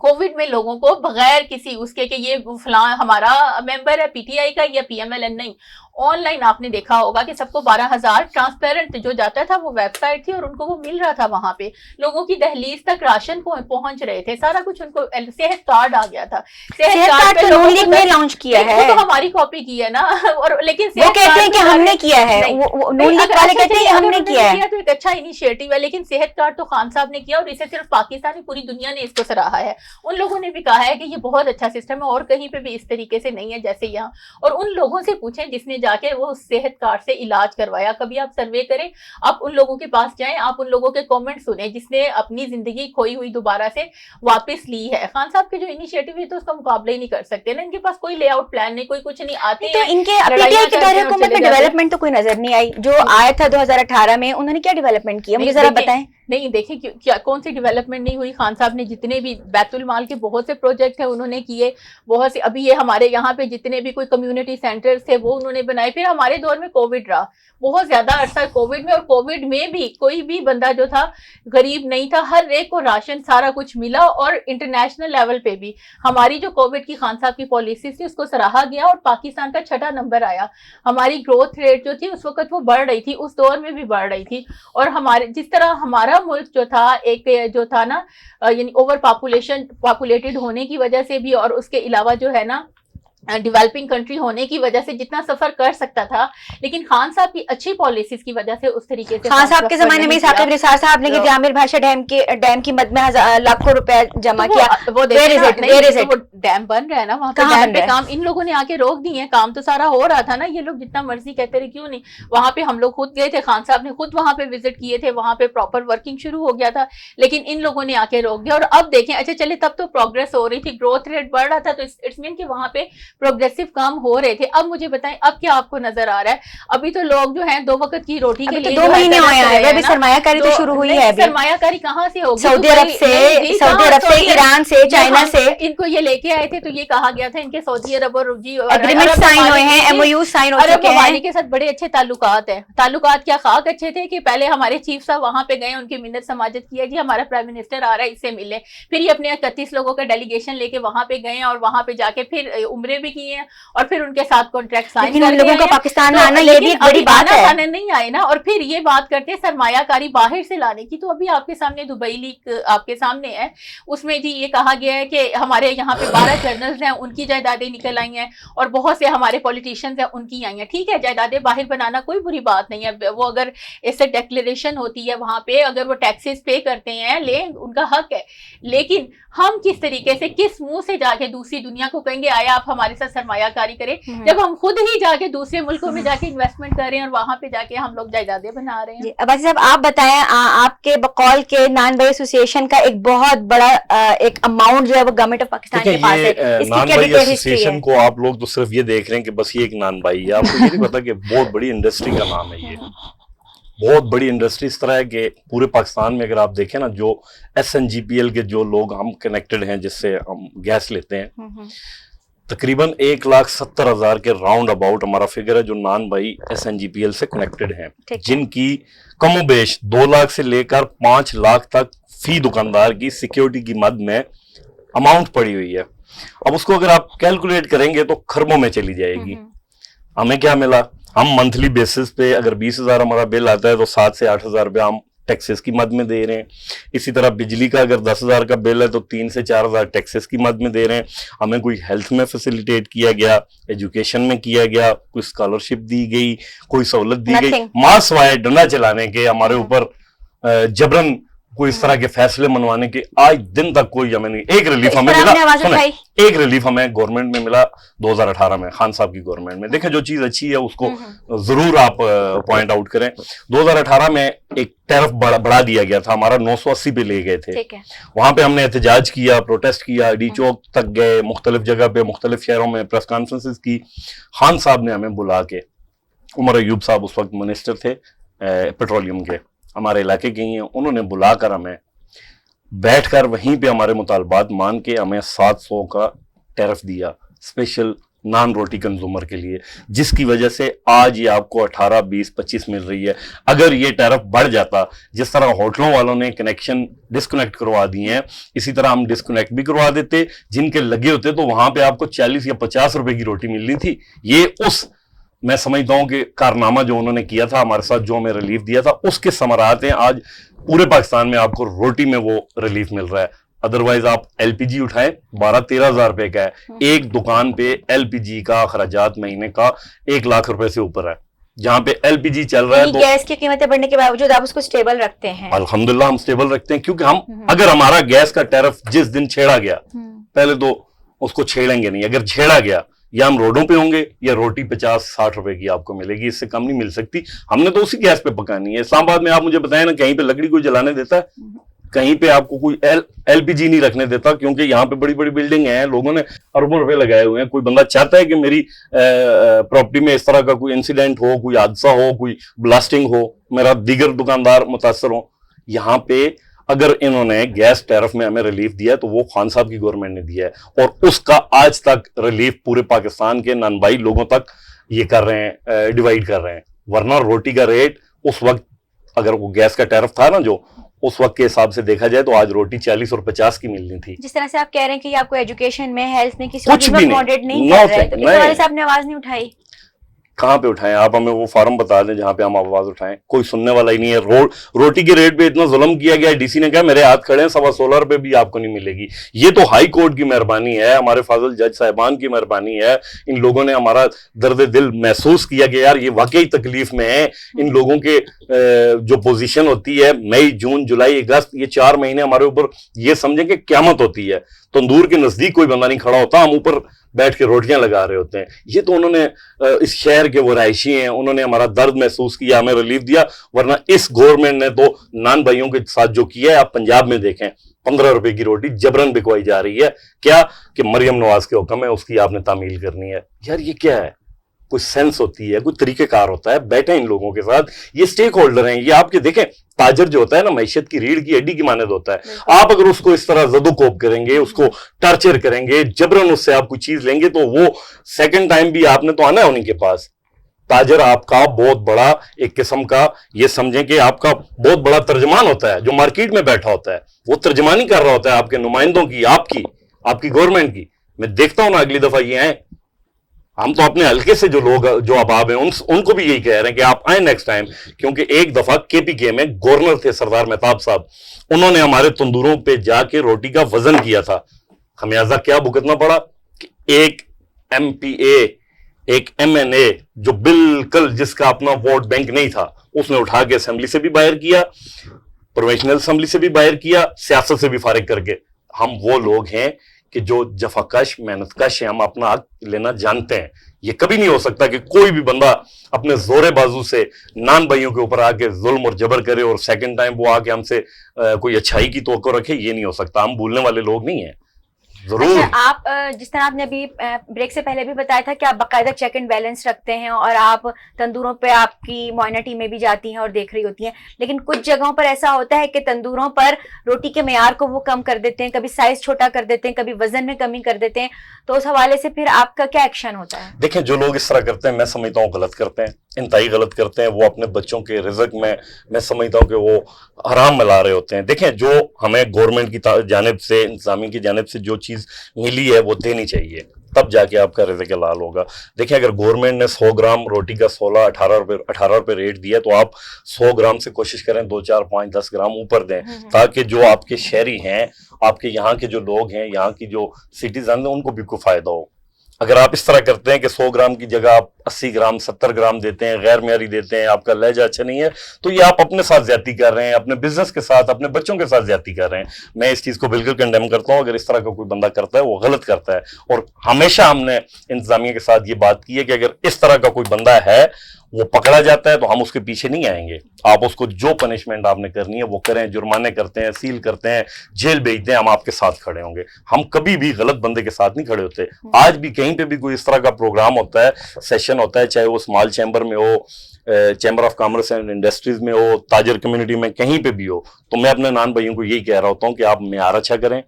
Covid میں لوگوں کو بغیر کسی اس کے کہ یہ فلاں ہمارا ممبر ہے پی ٹی آئی کا یا پی ایم ایل این، نہیں، آن لائن آپ نے دیکھا ہوگا کہ سب کو 12,000 ٹرانسپیرنٹ جو جاتا تھا وہ ویب سائٹ تھی اور ان کو وہ مل رہا تھا، وہاں پہ لوگوں کی دہلیز تک راشن پہنچ رہے تھے، سارا کچھ ان کو صحت کارڈ آ گیا تھا. صحت کارڈ تو نون لیگ نے لانچ کیا ہے، وہ تو ہماری کاپی کی ہے نا، اور لیکن وہ کہتے ہیں کہ ہم نے کیا ہے، نون لیگ والے کہتے ہیں ہم نے کیا ہے، تو ایک اچھا انیشیٹو ہے، لیکن صحت کارڈ تو خان صاحب نے کیا اور اسے صرف پاکستانی پوری دنیا نے اس کو سراہا ہے. ان لوگوں نے بھی کہا ہے کہ یہ بہت اچھا سسٹم ہے اور کہیں پہ بھی اس طریقے سے نہیں ہے جیسے یہاں. اور ان لوگوں سے پوچھیں جس نے جا کے وہ صحت کارڈ سے علاج کروایا، کبھی آپ سروے کریں، آپ ان لوگوں کے پاس جائیں، آپ ان لوگوں کے کامنٹ سنیں جس نے اپنی زندگی کھوئی ہوئی دوبارہ سے واپس لی ہے. خان صاحب کے جو انیشیٹو ہے تو اس کا مقابلہ ہی نہیں کر سکتے نا، ان کے پاس کوئی لے آؤٹ پلان نہیں، کوئی کچھ نہیں. آتے تو ان کے پی ٹی آئی کے دور حکومت میں ڈیولپمنٹ تو کوئی نظر نہیں آئی، جو آیا تھا 2018 میں انہوں نے کیا ڈیولپمنٹ کیا مجھے ذرا بتائیں. نہیں دیکھیں کیا کون سی ڈیولپمنٹ نہیں ہوئی. خان صاحب نے جتنے بھی بیت المال کے بہت سے پروجیکٹ ہیں انہوں نے کیے، بہت سے. ابھی یہ ہمارے یہاں پہ جتنے بھی کوئی کمیونٹی سینٹرز تھے وہ انہوں نے بنائے. پھر ہمارے دور میں کووڈ رہا، بہت زیادہ عرصہ کووڈ میں، اور کووڈ میں بھی کوئی بھی بندہ جو تھا غریب نہیں تھا، ہر ایک کو راشن سارا کچھ ملا. اور انٹرنیشنل لیول پہ بھی ہماری جو کووڈ کی خان صاحب کی پالیسی تھی اس کو سراہا گیا اور پاکستان کا 6واں نمبر آیا. ہماری گروتھ ریٹ جو تھی اس وقت وہ بڑھ رہی تھی، اس دور میں بھی بڑھ رہی تھی. اور ہمارے جس طرح ہمارا ملک جو تھا ایک جو تھا نا یعنی اوور پاپولیٹڈ ہونے کی وجہ سے بھی، اور اس کے علاوہ جو ہے نا ڈیولپنگ کنٹری ہونے کی وجہ سے جتنا سفر کر سکتا تھا، لیکن خان صاحب کی اچھی پالیسیز کی وجہ سے اس طریقے سے خان صاحب کے زمانے میں ثاقب نثار صاحب نے عامر بھاشا ڈیم کی مد میں لاکھوں روپے جمع کیا. وہ ڈیم بن رہا ہے نا وہاں پہ، ڈیم پہ کام ان لوگوں نے آ کے روک دی ہیں، کام تو سارا ہو رہا تھا نا. یہ لوگ جتنا مرضی کہتے رہے کیوں نہیں، وہاں پہ ہم لوگ خود گئے تھے، خان صاحب نے خود وہاں پہ وزٹ کیے تھے، وہاں پہ پراپر ورکنگ شروع ہو گیا تھا، لیکن ان لوگوں نے آ کے روک دیا. اور اب دیکھیں، اچھا چلے تب تو پروگرس ہو رہی تھی، گروتھ ریٹ بڑھ رہا تھا، تو اٹس مین کہ وہاں پہ پروگریسو کام ہو رہے تھے. اب مجھے بتائیں اب کیا آپ کو نظر آ رہا ہے؟ ابھی تو لوگ جو ہیں 2 وقت کی روٹی کے لیے 2 مہینے ہوئے ہیں، ابھی سرمایہ کاری تو شروع ہوئی ہے. سرمایہ کاری کہاں سے ہوگی؟ سعودی عرب سے، ایران سے، چائنا سے. ان کو یہ لے کے آئے تھے تو یہ کہا گیا تھا ان کے سعودی عرب اور ایگریمنٹ سائن ہوئے ہیں، ایم او یو سائن ہو چکے ہیں. عرب کے ساتھ بڑے اچھے تعلقات ہیں. تعلقات کیا خاک اچھے تھے کہ پہلے ہمارے چیف صاحب وہاں پہ گئے، ان کی منت سماجت کیا، جی ہمارا پرائم منسٹر آ رہا ہے اس سے ملے. پھر یہ اپنے 31 لوگوں کا ڈیلیگیشن لے کے وہاں پہ گئے اور وہاں پہ جا کے پھر عمرے بھی کیے ہیں اور پھر ان کے ساتھ کانٹریکٹ سائن کر لوگوں کا پاکستان میں آنا یہ بھی ایک بڑی بات ہے. نہیں آئے نا. اور پھر یہ بات کرتے ہیں سرمایہ کاری باہر سے لانے کی، تو ابھی آپ کے سامنے دبئی لیک آپ کے سامنے ہے، اس میں جی یہ کہا گیا ہے کہ ہمارے یہاں پہ 12 جرنلز ہیں، ان کی جائیدادیں نکل آئی ہیں، اور بہت سے ہمارے پولیٹیشینز ہیں ان کی آئی ہیں. ٹھیک ہے، جائیدادیں باہر بنانا کوئی بری بات نہیں ہے، وہ اگر ایسے ڈیکلیریشن ہوتی ہے وہاں پہ، اگر وہ ٹیکسز پے کرتے ہیں لیں، ان کا حق ہے. لیکن ہم کس طریقے سے کس منہ سے جا کے دوسری دنیا کو کہیں گے آیا آپ ہمارے ساتھ سرمایہ کاری کریں، جب ہم خود ہی جا کے دوسرے ملکوں میں جا کے انویسٹمنٹ کر رہے ہیں اور وہاں پہ جا کے ہم لوگ جائیدادیں بنا رہے ہیں. عباسی صاحب آپ بتائیں، آپ کے بقول کے نان بھائی ایسوسیشن کا ایک بہت بڑا ایک اماؤنٹ جو ہے وہ گورنمنٹ آف پاکستان کے پاس ہے، اس کی کیا ڈیٹیل ہسٹری ہے؟ کو آپ لوگ تو صرف یہ دیکھ رہے ہیں کہ بس یہ ایک نان بھائی ہے، آپ کو یہ نہیں پتا کہ بہت بڑی انڈسٹری کا نام ہے. یہ بہت بڑی انڈسٹری اس طرح ہے کہ پورے پاکستان میں اگر آپ دیکھیں نا، جو S N G P L کے جو لوگ ہم کنیکٹڈ ہیں جس سے ہم گیس لیتے ہیں، تقریباً 1,70,000 کے راؤنڈ اباؤٹ ہمارا فگر ہے جو نان بھائی S N G P L سے کنیکٹڈ ہیں، جن کی کم و بیش 2 لاکھ سے لے کر 5 لاکھ تک فی دکاندار کی سیکیورٹی کی مد میں اماؤنٹ پڑی ہوئی ہے. اب اس کو اگر آپ کیلکولیٹ کریں گے تو خربوں میں چلی جائے گی. ہمیں کیا ملا؟ ہم منتھلی بیسس پہ اگر 20,000 ہمارا بل آتا ہے تو 7 سے 8,000 روپیہ ہم ٹیکسز کی مد میں دے رہے ہیں. اسی طرح بجلی کا اگر 10,000 کا بل ہے تو 3 سے 4,000 ٹیکسز کی مد میں دے رہے ہیں. ہمیں کوئی ہیلتھ میں فیسیلیٹیٹ کیا گیا، ایجوکیشن میں کیا گیا، کوئی اسکالرشپ دی گئی، کوئی سہولت دی گئی، ماں سوائے ڈنڈا چلانے کے ہمارے اوپر جبرن کوئی اس طرح کے فیصلے منوانے کے آج دن تک کوئی ہمیں نہیں. ایک ریلیف ہمیں ملا، ایک ریلیف ہمیں گورنمنٹ میں ملا 2018 میں، خان صاحب کی گورنمنٹ میں. دیکھیں جو چیز اچھی ہے اس کو ضرور آپ پوائنٹ آؤٹ کریں. 2018 میں ایک ٹیرف بڑھا دیا گیا تھا ہمارا، 980 پہ لے گئے تھے. وہاں پہ ہم نے احتجاج کیا، پروٹیسٹ کیا، ڈی چوک تک گئے، مختلف جگہ پہ مختلف شہروں میں پریس کانفرنسز کی. خان صاحب نے ہمیں بلا کے، عمر ایوب صاحب اس وقت منسٹر تھے پیٹرولیم کے، ہمارے علاقے کے ہی ہیں، انہوں نے بلا کر ہمیں بیٹھ کر وہیں پہ ہمارے مطالبات مان کے ہمیں 700 کا ٹیرف دیا، اسپیشل نان روٹی کنزیومر کے لیے، جس کی وجہ سے آج یہ آپ کو 18 20 25 مل رہی ہے۔ اگر یہ ٹیرف بڑھ جاتا، جس طرح ہوٹلوں والوں نے کنیکشن ڈسکنیکٹ کروا دیے ہیں، اسی طرح ہم ڈسکنیکٹ بھی کروا دیتے، جن کے لگے ہوتے تو وہاں پہ آپ کو 40 یا 50 روپے کی روٹی ملنی تھی۔ یہ میں سمجھتا ہوں کہ کارنامہ جو انہوں نے کیا تھا ہمارے ساتھ، جو ہمیں ریلیف دیا تھا، اس کے ثمرات ہیں۔ آج پورے پاکستان میں آپ کو روٹی میں وہ ریلیف مل رہا ہے۔ ادروائز آپ ایل پی جی اٹھائیں، 12-13 ہزار روپے کا ہے ایک دکان پہ، ایل پی جی کا اخراجات مہینے کا 1 لاکھ روپے سے اوپر ہے، جہاں پہ ایل پی جی چل رہا ہے۔ تو گیس کی قیمتیں بڑھنے کے باوجود آپ اس کو سٹیبل رکھتے ہیں؟ الحمدللہ ہم سٹیبل رکھتے ہیں، کیونکہ اگر ہمارا گیس کا ٹیرف جس دن چھیڑا گیا، پہلے تو اس کو چھیڑیں گے نہیں، اگر چھیڑا گیا یا ہم روڈوں پہ ہوں گے یا روٹی 50-60 روپے کی آپ کو ملے گی، اس سے کم نہیں مل سکتی۔ ہم نے تو اسی گیس پہ پکانی ہے۔ اسلام آباد میں آپ مجھے بتائیں نا، کہیں پہ لکڑی کوئی جلانے دیتا ہے؟ کہیں پہ آپ کو کوئی ایل پی جی نہیں رکھنے دیتا، کیونکہ یہاں پہ بڑی بڑی بلڈنگ ہیں، لوگوں نے اربوں روپے لگائے ہوئے ہیں۔ کوئی بندہ چاہتا ہے کہ میری پراپرٹی میں اس طرح کا کوئی انسیڈنٹ ہو، کوئی حادثہ ہو، کوئی بلاسٹنگ ہو، میرا دیگر دکاندار متاثر ہو۔ یہاں پہ اگر انہوں نے گیس ٹیرف میں ہمیں ریلیف دیا ہے تو وہ خان صاحب کی گورنمنٹ نے دیا ہے، اور اس کا آج تک ریلیف پورے پاکستان کے نانبائی لوگوں تک یہ کر رہے ہیں، ڈیوائیڈ کر رہے ہیں۔ ورنہ روٹی کا ریٹ اس وقت، اگر وہ گیس کا ٹیرف تھا نا جو، اس وقت کے حساب سے دیکھا جائے تو آج روٹی 40 اور 50 کی ملنی تھی۔ جس طرح سے آپ کہہ رہے ہیں کہ آپ کو ایجوکیشن میں، ہیلتھ میں کسی کچھ بھی نہیں کر رہے، تو اس حوالے سے آپ نے آواز نہیں اٹھائی؟ کہاں پہ اٹھائیں؟ آپ ہمیں وہ فارم بتا دیں جہاں پہ ہم آواز اٹھائیں، کوئی سننے والا ہی نہیں ہے۔ روٹی کے ریٹ پہ اتنا ظلم کیا گیا ہے، ڈی سی نے کہا میرے ہاتھ کھڑے ہیں، 16.25 روپے بھی آپ کو نہیں ملے گی۔ یہ تو ہائی کورٹ کی مہربانی ہے، ہمارے فاضل جج صاحبان کی مہربانی ہے۔ ان لوگوں نے ہمارا درد دل محسوس کیا کہ یار یہ واقعی تکلیف میں ہے۔ ان لوگوں کے جو پوزیشن ہوتی ہے مئی، جون، جولائی، اگست، یہ 4 مہینے ہمارے اوپر یہ سمجھیں کہ قیامت ہوتی ہے۔ تندور کے نزدیک کوئی بندہ نہیں کھڑا ہوتا، ہم اوپر بیٹھ کے روٹیاں لگا رہے ہوتے ہیں۔ یہ تو انہوں نے اس شہر کے وہ رہائشی ہیں، انہوں نے ہمارا درد محسوس کیا، ہمیں ریلیف دیا۔ ورنہ اس گورنمنٹ نے تو نان بھائیوں کے ساتھ جو کیا ہے، آپ پنجاب میں دیکھیں 15 روپے کی روٹی جبرن بکوائی جا رہی ہے۔ کیا کہ مریم نواز کے حکم ہے، اس کی آپ نے تعمیل کرنی ہے۔ یار یہ کیا ہے؟ کوئی سینس ہوتی ہے، کوئی طریقہ کار ہوتا ہے؟ بیٹھیں ان لوگوں کے ساتھ، یہ سٹیک ہولڈر ہیں۔ یہ آپ کے دیکھیں تاجر جو ہوتا ہے نا، معیشت کی ریڑھ کی ہڈی کی مانند ہوتا ہے۔ آپ اگر اس کو اس طرح زد و کوب کریں گے، اس کو ٹارچر کریں گے، جبرن اس سے آپ کوئی چیز لیں گے، تو وہ سیکنڈ ٹائم بھی آپ نے تو آنا ہے انہیں کے پاس۔ تاجر آپ کا بہت بڑا ایک قسم کا، یہ سمجھیں کہ آپ کا بہت بڑا ترجمان ہوتا ہے، جو مارکیٹ میں بیٹھا ہوتا ہے، وہ ترجمانی کر رہا ہوتا ہے آپ کے نمائندوں کی، آپ کی گورنمنٹ کی۔ میں دیکھتا ہوں نا اگلی دفعہ یہ آئیں، ہم تو اپنے حلقے سے جو لوگ جو احباب ہیں ان کو بھی یہی کہہ رہے ہیں کہ آپ آئیں نیکسٹ ٹائم، کیونکہ ایک دفعہ کے پی کے میں گورنر تھے سردار مہتاب صاحب، انہوں نے ہمارے تندوروں پہ جا کے روٹی کا وزن کیا تھا۔ خمیازہ کیا بھگتنا پڑا کہ ایک ایم پی اے، ایک ایم این اے جو بالکل جس کا اپنا ووٹ بینک نہیں تھا، اس نے اٹھا کے اسمبلی سے بھی باہر کیا، پروفیشنل اسمبلی سے بھی باہر کیا، سیاست سے بھی فارغ کر کے۔ ہم وہ لوگ ہیں کہ جو جفاکش، محنت کش ہیں، ہم اپنا حق لینا جانتے ہیں۔ یہ کبھی نہیں ہو سکتا کہ کوئی بھی بندہ اپنے زور بازو سے نان بھائیوں کے اوپر آ کے ظلم اور جبر کرے اور سیکنڈ ٹائم وہ آ کے ہم سے کوئی اچھائی کی توقع رکھے۔ یہ نہیں ہو سکتا، ہم بھولنے والے لوگ نہیں ہیں۔ ضرور آپ جس طرح آپ نے ابھی بریک سے پہلے بھی بتایا تھا کہ آپ باقاعدہ چیک اینڈ بیلنس رکھتے ہیں، اور آپ تندوروں پہ آپ کی معائنہ ٹیمیں بھی جاتی ہیں اور دیکھ رہی ہوتی ہیں، لیکن کچھ جگہوں پر ایسا ہوتا ہے کہ تندوروں پر روٹی کے معیار کو وہ کم کر دیتے ہیں، کبھی سائز چھوٹا کر دیتے ہیں، کبھی وزن میں کمی کر دیتے ہیں، تو اس حوالے سے پھر آپ کا کیا ایکشن ہوتا ہے؟ دیکھیں جو لوگ اس طرح کرتے ہیں، میں سمجھتا ہوں غلط کرتے ہیں، انتہائی غلط کرتے ہیں۔ وہ اپنے بچوں کے رزق میں سمجھتا ہوں کہ وہ حرام ملا رہے ہوتے ہیں۔ دیکھیں جو ہمیں گورنمنٹ کی جانب سے، انتظامیہ کی جانب سے جو چیز ملی ہے وہ دینی چاہیے، تب جا کے آپ کا رزق حلال ہوگا۔ دیکھیں اگر گورنمنٹ نے 100 گرام روٹی کا 18 روپے ریٹ دیا، تو آپ 100 گرام سے کوشش کریں 2 4 5 10 گرام اوپر دیں، تاکہ جو آپ کے شہری ہیں، آپ کے یہاں کے جو لوگ ہیں، یہاں کی جو سٹیزن ہیں، ان کو بھی کوئی فائدہ ہو۔ اگر آپ اس طرح کرتے ہیں کہ 100 گرام کی جگہ آپ 80 گرام 70 گرام دیتے ہیں، غیر معیاری دیتے ہیں، آپ کا لہجہ اچھا نہیں ہے، تو یہ آپ اپنے ساتھ زیادتی کر رہے ہیں، اپنے بزنس کے ساتھ، اپنے بچوں کے ساتھ زیادتی کر رہے ہیں۔ میں اس چیز کو بالکل کنڈیم کرتا ہوں۔ اگر اس طرح کا کوئی بندہ کرتا ہے وہ غلط کرتا ہے، اور ہمیشہ ہم نے انتظامیہ کے ساتھ یہ بات کی ہے کہ اگر اس طرح کا کوئی بندہ ہے، وہ پکڑا جاتا ہے تو ہم اس کے پیچھے نہیں آئیں گے۔ آپ اس کو جو پنشمنٹ آپ نے کرنی ہے وہ کریں، جرمانے کرتے ہیں، سیل کرتے ہیں، جیل بھیجتے ہیں، ہم آپ کے ساتھ کھڑے ہوں گے۔ ہم کبھی بھی غلط بندے کے ساتھ نہیں کھڑے ہوتے۔ آج بھی کہیں پہ بھی کوئی اس طرح کا پروگرام ہوتا ہے، سیشن ہوتا ہے، چاہے وہ اسمال چیمبر میں ہو، chamber of commerce and industries میں ہو، تاجر کمیونٹی میں کہیں پہ بھی ہو، تو میں اپنے نان بھائیوں کو یہی کہہ رہا ہوتا ہوں کہ آپ معیار اچھا کریں،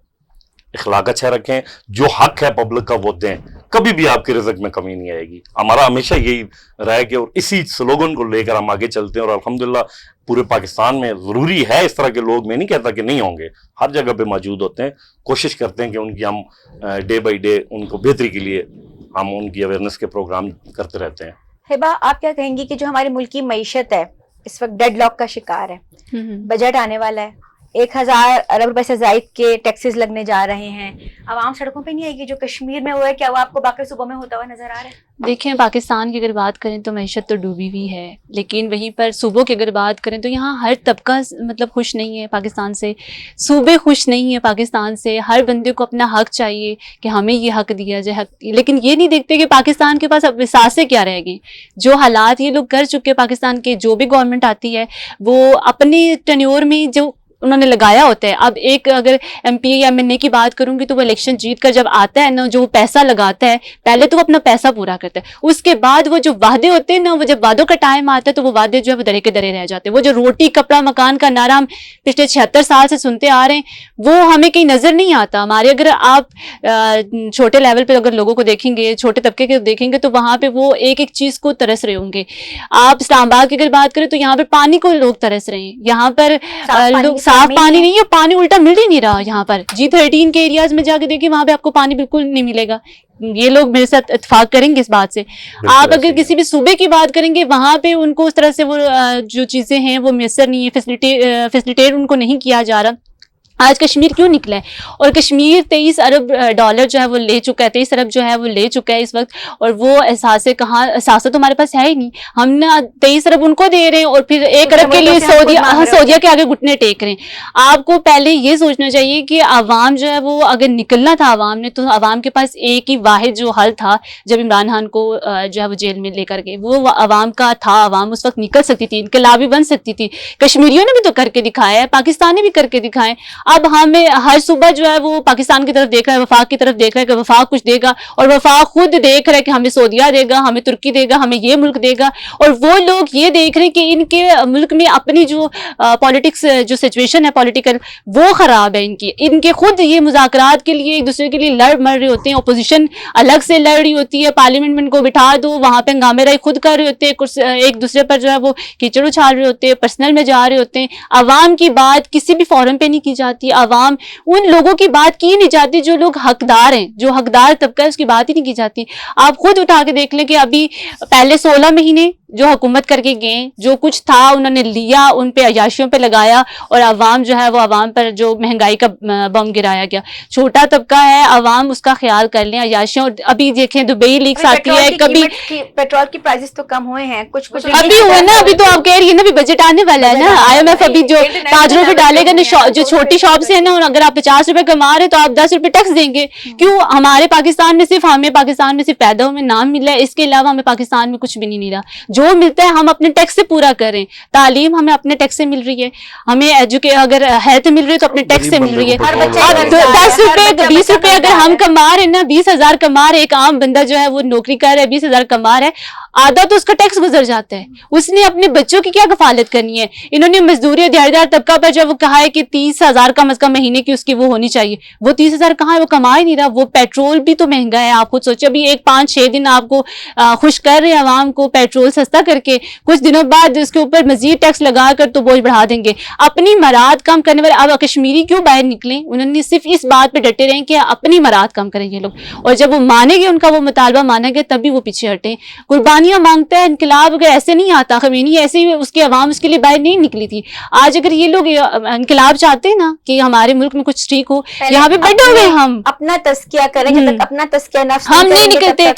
اخلاق اچھا رکھیں، جو حق ہے پبلک کا وہ دیں۔ کبھی بھی آپ کے رزق میں کمی نہیں آئے گی. ہمارا ہمیشہ یہی رہا ہے کہ اور اسی سلوگن کو لے کر ہم آگے چلتے ہیں, اور الحمدللہ پورے پاکستان میں ضروری ہے اس طرح کے لوگ, میں نہیں کہتا کہ نہیں ہوں گے, ہر جگہ پہ موجود ہوتے ہیں. کوشش کرتے ہیں کہ ان کی ہم ڈے بائی ڈے ان کو بہتری کے لیے ہم ان کی اویئرنیس کے پروگرام کرتے رہتے ہیں. ہبا, آپ کیا کہیں گی کہ جو ہمارے ملک کی معیشت ہے اس وقت ڈیڈ لاک کا شکار ہے, بجٹ آنے والا ہے, 1000 ارب روپے سے زائد کے ٹیکسز لگنے جا رہے ہیں, عوام سڑکوں پہ نہیں آئے گی. جو کشمیر میں ہوا ہے, کیا وہ آپ کو باقی صوبوں میں ہوتا ہوا نظر آ رہا ہے؟ دیکھیں, پاکستان کی اگر بات کریں تو معیشت تو ڈوبی ہوئی ہے, لیکن وہیں پر صوبوں کی اگر بات کریں تو یہاں ہر طبقہ مطلب خوش نہیں ہے پاکستان سے, صوبے خوش نہیں ہیں پاکستان سے. ہر بندے کو اپنا حق چاہیے کہ ہمیں یہ حق دیا جائے, حق, لیکن یہ نہیں دیکھتے کہ پاکستان کے پاس اب احساسیں کیا رہ گئیں. جو حالات یہ لوگ کر چکے پاکستان کے, جو بھی گورنمنٹ آتی ہے وہ اپنے ٹینیور میں جو انہوں نے لگایا ہوتا ہے. اب ایک اگر ایم پی یا ایم این اے کی بات کروں گی تو وہ الیکشن جیت کر جب آتا ہے نا, جو پیسہ لگاتا ہے پہلے تو وہ اپنا پیسہ پورا کرتا ہے, اس کے بعد وہ جو وعدے ہوتے ہیں نا, وہ جب وعدوں کا ٹائم آتا ہے تو وہ وعدے جو ہے وہ درے کے درے رہ جاتے ہیں. وہ جو روٹی کپڑا مکان کا نعرہ ہم پچھلے 76 سال سے سنتے آ رہے ہیں وہ ہمیں کہیں نظر نہیں آتا. ہمارے اگر آپ چھوٹے لیول پہ اگر لوگوں کو دیکھیں گے, چھوٹے طبقے کے دیکھیں گے تو وہاں پہ وہ ایک ایک چیز کو ترس رہے ہوں گے. آپ اسلام آباد کی اگر بات کریں تو یہاں پہ پانی کو لوگ ترس رہے ہیں, یہاں پر لوگ صاف پانی نہیں ہے, پانی الٹا مل ہی نہیں رہا. یہاں پر G13 کے ایریاز میں جا کے دیکھیں وہاں پہ آپ کو پانی بالکل نہیں ملے گا. یہ لوگ میرے ساتھ اتفاق کریں گے اس بات سے. آپ اگر کسی بھی صوبے کی بات کریں گے وہاں پہ ان کو اس طرح سے وہ جو چیزیں ہیں وہ میسر نہیں ہے, فیسلیٹیٹ ان کو نہیں کیا جا رہا. آج کشمیر کیوں نکلا ہے, اور کشمیر 23 ارب ڈالر جو ہے وہ لے چکا ہے, 23 ارب جو ہے وہ لے چکا ہے اس وقت, اور وہ احساس کہاں, احساس تو ہمارے پاس ہے ہی نہیں. ہم نے 23 ارب ان کو دے رہے ہیں اور پھر 1 ارب کے لیے سعودیہ کے آگے گھٹنے ٹیک رہے ہیں. آپ کو پہلے یہ سوچنا چاہیے کہ عوام جو ہے وہ اگر نکلنا تھا عوام نے, تو عوام کے پاس ایک ہی واحد جو حل تھا جب عمران خان کو جو ہے وہ جیل میں لے کر گئے, وہ عوام کا تھا. عوام اس وقت نکل سکتی تھی, انقلابی بن سکتی تھی. کشمیریوں نے بھی تو کر کے دکھایا ہے, پاکستان نے بھی کر کے دکھائے. اب ہمیں ہر صوبہ جو ہے وہ پاکستان کی طرف دیکھ رہا ہے, وفاق کی طرف دیکھ رہا ہے کہ وفاق کچھ دے گا, اور وفاق خود دیکھ رہا ہے کہ ہمیں سعودیہ دے گا, ہمیں ترکی دے گا, ہمیں یہ ملک دے گا. اور وہ لوگ یہ دیکھ رہے ہیں کہ ان کے ملک میں اپنی جو پالیٹکس جو سچویشن ہے پولیٹیکل وہ خراب ہے. ان کے خود یہ مذاکرات کے لیے ایک دوسرے کے لیے لڑ مر رہے ہوتے ہیں. اپوزیشن الگ سے لڑ رہی ہوتی ہے, پارلیمنٹ میں ان کو بٹھا دو, وہاں پہ ہنگامے رائی خود کر رہے ہوتے ہیں, ایک دوسرے پر جو ہے وہ کیچڑ اچھال رہے ہوتے ہیں, پرسنل میں جا رہے ہوتے ہیں. عوام کی بات کسی بھی فورم پہ نہیں کی جاتی. عوام ان لوگوں کی بات کی نہیں جاتی جو لوگ حقدار ہیں, جو حقدار طبقہ ہے اس کی بات ہی نہیں کی جاتی. آپ خود اٹھا کے دیکھ لیں کہ ابھی پہلے 16 مہینے جو حکومت کر کے گئے, جو کچھ تھا انہوں نے لیا, ان پہ عیاشیوں پہ لگایا, اور عوام جو ہے وہ عوام پر جو مہنگائی کا بم گرایا گیا. چھوٹا طبقہ ہے, عوام اس کا خیال کر لیں. عیاشیوں ابھی دیکھیں دبئی لیکس آتی ہے, کبھی پیٹرول کی پرائسز تو کم ہوئے ہیں, کچھ ابھی ہوئے نا, ابھی تو آپ کہہ رہی ہیں نا ابھی بجٹ آنے والا ہے نا, IMF ابھی جو تاجروں پہ ڈالے گا نا, جو چھوٹی شاپس ہیں نا, اگر آپ 50 روپے کما رہے تو آپ 10 روپے ٹیکس دیں گے. کیوں؟ ہمارے پاکستان میں صرف ہمیں پاکستان میں صرف پیدا ہونے نام ملا ہے, اس کے علاوہ ہمیں پاکستان میں کچھ بھی نہیں ملا. جو ملتا ہے ہم اپنے ٹیکس سے پورا کریں. تعلیم ہمیں اپنے ٹیکس سے مل رہی ہے, ہمیں اگر ہیلتھ مل رہی ہے تو اپنے ٹیکس سے مل رہی ہے. 10 روپے 20 روپے اگر ہم کما رہے ہیں نا, 20,000 کما رہے, ایک عام بندہ جو ہے وہ نوکری کر رہا ہے 20,000 کما رہا ہے, آدھا تو اس کا ٹیکس گزر جاتا ہے. اس نے اپنے بچوں کی کیا کفالت کرنی ہے؟ انہوں نے مزدوری دیہڑی دار طبقہ پر جو وہ کہا ہے کہ 30,000 کم از کم مہینے کی اس کی وہ ہونی چاہیے. وہ 30,000 کہاں ہے, وہ کما ہی نہیں رہا. وہ پیٹرول بھی تو مہنگا ہے, آپ خود سوچے. ابھی 5-6 دن آپ کو خوش کر رہے ہیں عوام کو پیٹرول سستا کر کے, کچھ دنوں بعد اس کے اوپر مزید ٹیکس لگا کر تو بوجھ بڑھا دیں گے. اپنی مراد کم کرنے والے اب کشمیری کیوں باہر نکلیں؟ انہوں نے صرف اس بات پہ ڈٹے رہے کہ اپنی مراد کم کریں یہ لوگ, اور جب وہ مانیں گے, ان کا وہ مطالبہ مانا گیا, تبھی وہ پیچھے ہٹیں. قربانیاں مانگتا ہے انقلاب, اگر ایسے نہیں آتا, خمینی ایسے ہی اس کی عوام اس کے لیے باہر نہیں نکلی تھی. آج اگر یہ لوگ انقلاب چاہتے ہیں نا کہ ہمارے ملک میں کچھ ٹھیک ہو, یہاں پہ بیٹھے ہوئے ہم اپنا تذکیہ کریں, جب تک اپنا تذکیہ نفس ہم نہیں نکلتے,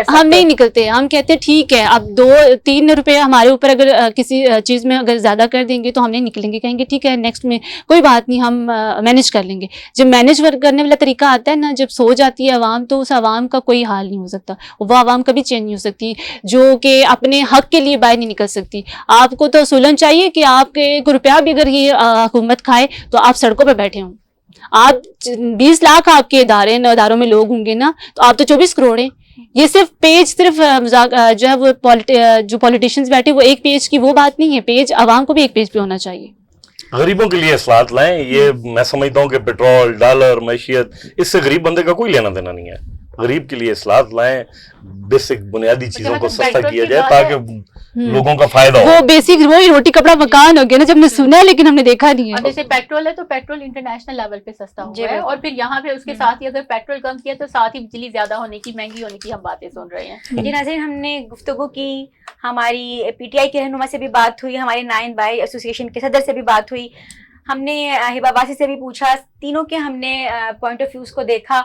ہم نہیں نکلتے. ہم کہتے ہیں ٹھیک ہے اب 2-3 روپے ہمارے اوپر اگر کسی چیز میں اگر زیادہ کر دیں گے تو ہم نہیں نکلیں گے, کہیں گے ٹھیک ہے نیکسٹ میں کوئی بات نہیں, ہم مینج کر لیں گے. جب مینج کرنے والا طریقہ آتا ہے نا, جب سو جاتی ہے عوام, تو اس عوام کا کوئی حال نہیں ہو سکتا. وہ عوام کبھی چینج نہیں ہو سکتی جو کہ اپنے حق کے لیے باہر نہیں نکل سکتی. آپ کو تو اصولاً چاہیے کہ آپ کے 1 روپیہ بھی اگر یہ حکومت کھائے تو آپ سڑکوں پہ بیٹھے ہوں. آپ 20 لاکھ آپ کے اداروں میں لوگ ہوں گے نا, تو آپ تو 24 کروڑ ہیں. یہ صرف جو ہے وہ جو پولیٹیشینز بیٹھے وہ ایک پیج کی وہ بات نہیں ہے, پیج عوام کو بھی ایک پیج پہ ہونا چاہیے. غریبوں کے لیے اصلاحات لائیں. یہ میں سمجھتا ہوں کہ پیٹرول, ڈالر, معیشت, اس سے غریب بندے کا کوئی لینا دینا نہیں ہے. غریب کے لیے اصلاحات لائیں, بیسک بنیادی چیزوں کو سستا پیٹرول کیا کی جائے بات ہے. تاکہ لوگوں کا فائدہ ہو. وہ بیسک وہی روٹی کپڑا مکان ہو گیا نا, جب نے سنا ہے لیکن ہم نے دیکھا نہیں اب ہے. جیسے پیٹرول ہے تو پیٹرول انٹرنیشنل لیول پہ سستا جی ہوا ہے, بالکل. اور پھر یہاں پہ اس کے ساتھ ہی اگر پیٹرول کم کیا تو ساتھ ہی بجلی زیادہ ہونے کی, مہنگی ہونے کی ہم باتیں سن رہے ہیں. جی ناظرین, ہم نے گفتگو کی, ہماری پی ٹی آئی کے رہنما سے بھی بات ہوئی, ہمارے 9 بائی ایسوسی ایشن کے صدر سے بھی بات ہوئی, ہم نے ہبہ عباسی سے بھی پوچھا, تینوں کے ہم نے پوائنٹ آف ویوز کو دیکھا,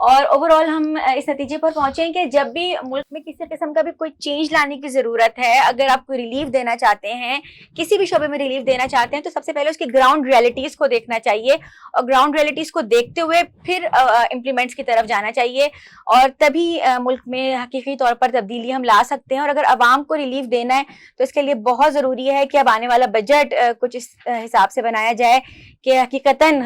اور اوور آل ہم اس نتیجے پر پہنچے ہیں کہ جب بھی ملک میں کسی قسم کا بھی کوئی چینج لانے کی ضرورت ہے, اگر آپ کو ریلیف دینا چاہتے ہیں, کسی بھی شعبے میں ریلیف دینا چاہتے ہیں, تو سب سے پہلے اس کی گراؤنڈ ریئلٹیز کو دیکھنا چاہیے, اور گراؤنڈ ریئلٹیز کو دیکھتے ہوئے پھر امپلیمنٹس کی طرف جانا چاہیے, اور تبھی ملک میں حقیقی طور پر تبدیلی ہم لا سکتے ہیں. اور اگر عوام کو ریلیف دینا ہے تو اس کے لیے بہت ضروری ہے کہ اب آنے والا بجٹ کچھ اس حساب سے بنایا جائے کہ حقیقتاً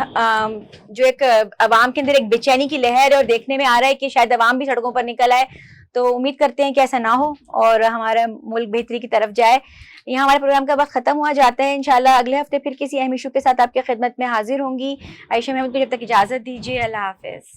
جو ایک عوام کے اندر ایک بے چینی کی لہر ہے, اور دیکھنے میں آ رہا ہے کہ شاید عوام بھی سڑکوں پر نکل آئے, تو امید کرتے ہیں کہ ایسا نہ ہو اور ہمارا ملک بہتری کی طرف جائے. یہاں ہمارے پروگرام کا وقت ختم ہوا جاتا ہے. انشاءاللہ اگلے ہفتے پھر کسی اہم ایشو کے ساتھ آپ کی خدمت میں حاضر ہوں گی. عائشہ محمود کو جب تک اجازت دیجیے, اللہ حافظ.